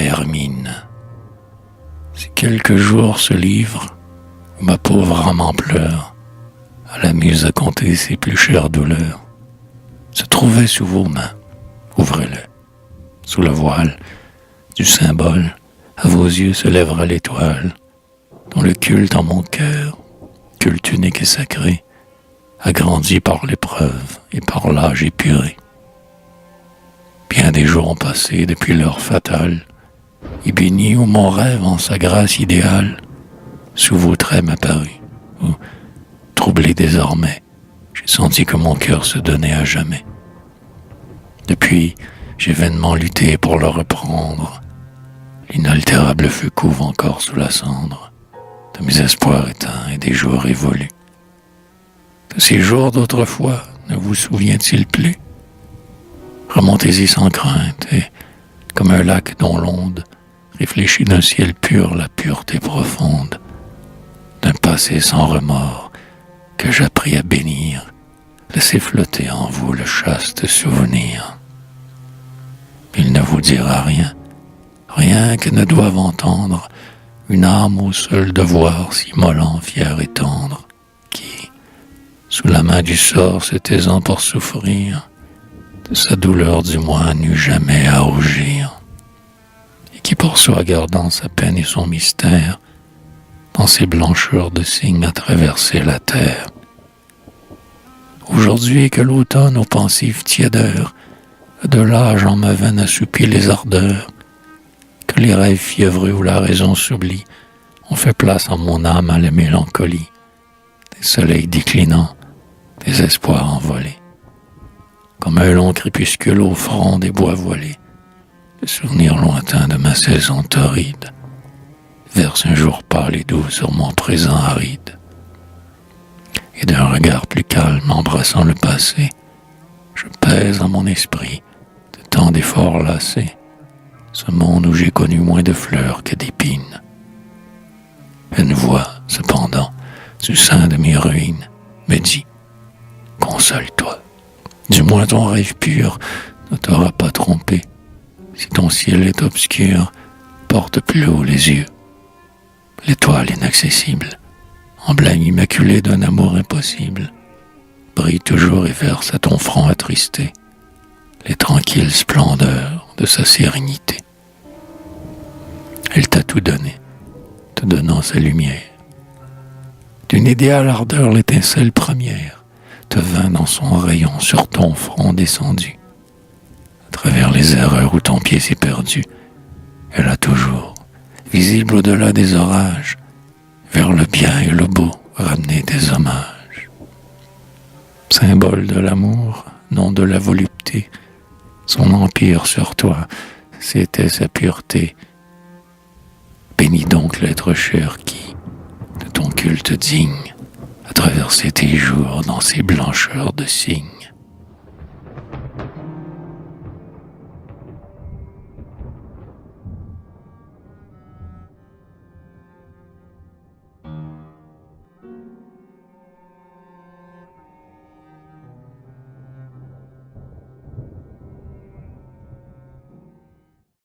Hermine. Si quelques jours se livrent, où ma pauvre âme en pleure, à la muse à compter ses plus chères douleurs, se trouvait sous vos mains, ouvrez-le. Sous le voile du symbole, à vos yeux se lèvera l'étoile, dont le culte en mon cœur, culte unique et sacré, agrandi par l'épreuve et par l'âge épuré. Bien des jours ont passé depuis l'heure fatale, et béni où mon rêve en sa grâce idéale, sous vos traits m'apparut, où, troublé désormais, j'ai senti que mon cœur se donnait à jamais. Depuis, j'ai vainement lutté pour le reprendre. L'inaltérable feu couve encore sous la cendre de mes espoirs éteints et des jours évolus. De ces jours d'autrefois, ne vous souvient-il plus? Remontez-y sans crainte et, comme un lac dont l'onde réfléchit d'un ciel pur la pureté profonde, d'un passé sans remords que j'appris à bénir, laissez flotter en vous le chaste souvenir. Il ne vous dira rien, rien que ne doive entendre une âme au seul devoir si mollant, fière et tendre, qui, sous la main du sort se taisant pour souffrir, de sa douleur du moins n'eut jamais à rougir, et qui pour soi gardant sa peine et son mystère, dans ses blancheurs de cygnes a traversé la terre. Aujourd'hui que l'automne aux pensives tiédeurs, de l'âge en ma veine assoupit les ardeurs, que les rêves fiévreux où la raison s'oublie ont fait place en mon âme à la mélancolie, des soleils déclinants, des espoirs envolés. Comme un long crépuscule au front des bois voilés, le souvenir lointain de ma saison torride verse un jour pâle et doux sur mon présent aride. Et d'un regard plus calme embrassant le passé, je pèse en mon esprit de tant d'efforts lassés ce monde où j'ai connu moins de fleurs que d'épines. Une voix, cependant, du sein de mes ruines, me dit « Console-toi, du moins ton rêve pur ne t'aura pas trompé. Si ton ciel est obscur, porte plus haut les yeux. L'étoile inaccessible, emblème immaculé d'un amour impossible, brille toujours et verse à ton front attristé les tranquilles splendeurs de sa sérénité. Elle t'a tout donné, te donnant sa lumière. D'une idéale ardeur l'étincelle première te vint dans son rayon sur ton front descendu. À travers les erreurs où ton pied s'est perdu, elle a toujours, visible au-delà des orages, vers le bien et le beau ramené des hommages. Symbole de l'amour, nom de la volupté, son empire sur toi, c'était sa pureté. Bénis donc l'être cher qui, de ton culte digne, a traversé tes jours dans ses blancheurs de cygnes.